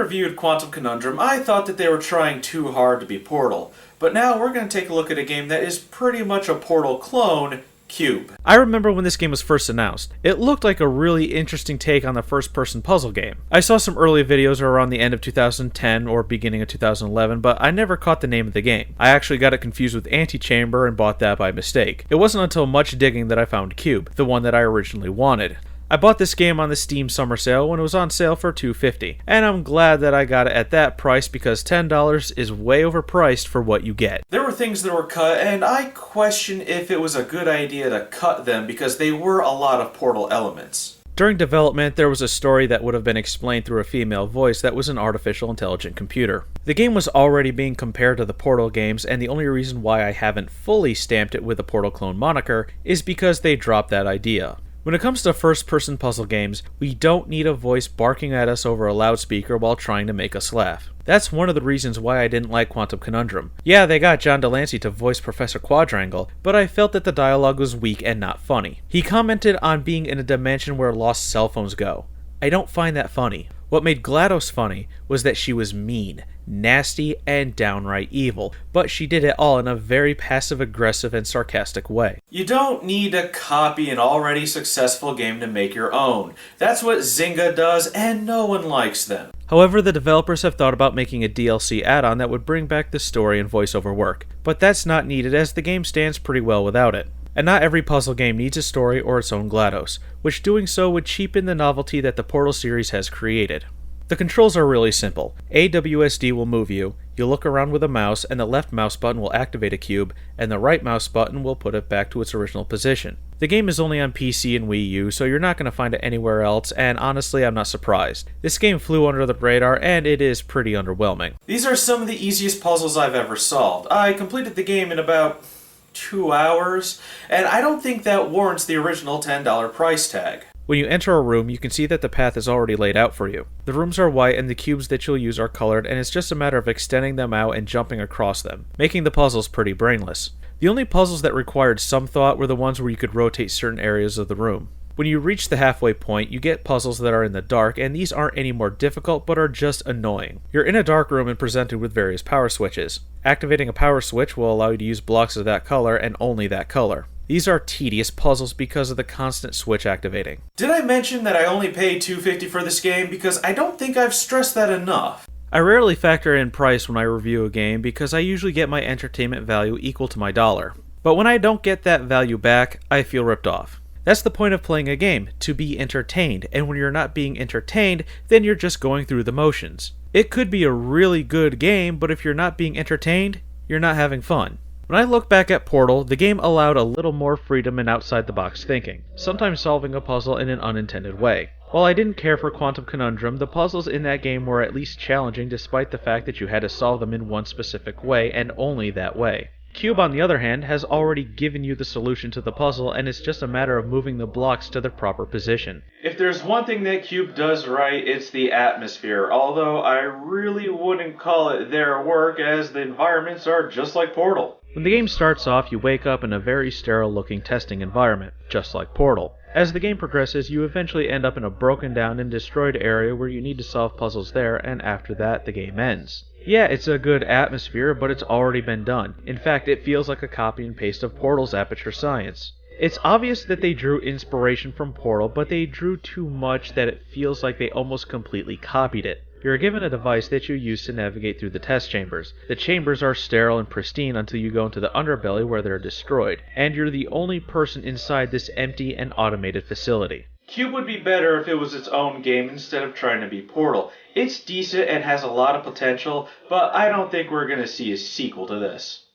reviewed Quantum Conundrum, I thought that they were trying too hard to be Portal. But now we're going to take a look at a game that is pretty much a Portal clone, Q.U.B.E. I remember when this game was first announced. It looked like a really interesting take on the first-person puzzle game. I saw some early videos around the end of 2010 or beginning of 2011, but I never caught the name of the game. I actually got it confused with Antichamber and bought that by mistake. It wasn't until much digging that I found Q.U.B.E, the one that I originally wanted. I bought this game on the Steam summer sale when it was on sale for $2.50, and I'm glad that I got it at that price because $10 is way overpriced for what you get. There were things that were cut, and I question if it was a good idea to cut them because they were a lot of Portal elements. During development, there was a story that would have been explained through a female voice that was an artificial intelligent computer. The game was already being compared to the Portal games, and the only reason why I haven't fully stamped it with a Portal clone moniker is because they dropped that idea. When it comes to first-person puzzle games, we don't need a voice barking at us over a loudspeaker while trying to make us laugh. That's one of the reasons why I didn't like Quantum Conundrum. Yeah, they got John Delancey to voice Professor Quadrangle, but I felt that the dialogue was weak and not funny. He commented on being in a dimension where lost cell phones go. I don't find that funny. What made GLaDOS funny was that she was mean, nasty, and downright evil, but she did it all in a very passive-aggressive and sarcastic way. You don't need to copy an already successful game to make your own. That's what Zynga does, and no one likes them. However, the developers have thought about making a DLC add-on that would bring back the story and voiceover work, but that's not needed as the game stands pretty well without it. And not every puzzle game needs a story or its own GLaDOS, which doing so would cheapen the novelty that the Portal series has created. The controls are really simple. AWSD will move you, you'll look around with a mouse, and the left mouse button will activate a cube, and the right mouse button will put it back to its original position. The game is only on PC and Wii U, so you're not going to find it anywhere else, and honestly, I'm not surprised. This game flew under the radar, and it is pretty underwhelming. These are some of the easiest puzzles I've ever solved. I completed the game in about 2 hours, and I don't think that warrants the original $10 price tag. When you enter a room, you can see that the path is already laid out for you. The rooms are white and the cubes that you'll use are colored, and it's just a matter of extending them out and jumping across them, making the puzzles pretty brainless. The only puzzles that required some thought were the ones where you could rotate certain areas of the room. When you reach the halfway point, you get puzzles that are in the dark, and these aren't any more difficult, but are just annoying. You're in a dark room and presented with various power switches. Activating a power switch will allow you to use blocks of that color, and only that color. These are tedious puzzles because of the constant switch activating. Did I mention that I only paid $2.50 for this game? Because I don't think I've stressed that enough. I rarely factor in price when I review a game because I usually get my entertainment value equal to my dollar. But when I don't get that value back, I feel ripped off. That's the point of playing a game, to be entertained, and when you're not being entertained, then you're just going through the motions. It could be a really good game, but if you're not being entertained, you're not having fun. When I look back at Portal, the game allowed a little more freedom and outside-the-box thinking, sometimes solving a puzzle in an unintended way. While I didn't care for Quantum Conundrum, the puzzles in that game were at least challenging despite the fact that you had to solve them in one specific way, and only that way. Q.U.B.E, on the other hand, has already given you the solution to the puzzle, and it's just a matter of moving the blocks to their proper position. If there's one thing that Q.U.B.E does right, it's the atmosphere, although I really wouldn't call it their work as the environments are just like Portal. When the game starts off, you wake up in a very sterile-looking testing environment, just like Portal. As the game progresses, you eventually end up in a broken down and destroyed area where you need to solve puzzles there, and after that, the game ends. Yeah, it's a good atmosphere, but it's already been done. In fact, it feels like a copy and paste of Portal's Aperture Science. It's obvious that they drew inspiration from Portal, but they drew too much that it feels like they almost completely copied it. You're given a device that you use to navigate through the test chambers. The chambers are sterile and pristine until you go into the underbelly where they're destroyed, and you're the only person inside this empty and automated facility. Q.U.B.E would be better if it was its own game instead of trying to be Portal. It's decent and has a lot of potential, but I don't think we're going to see a sequel to this.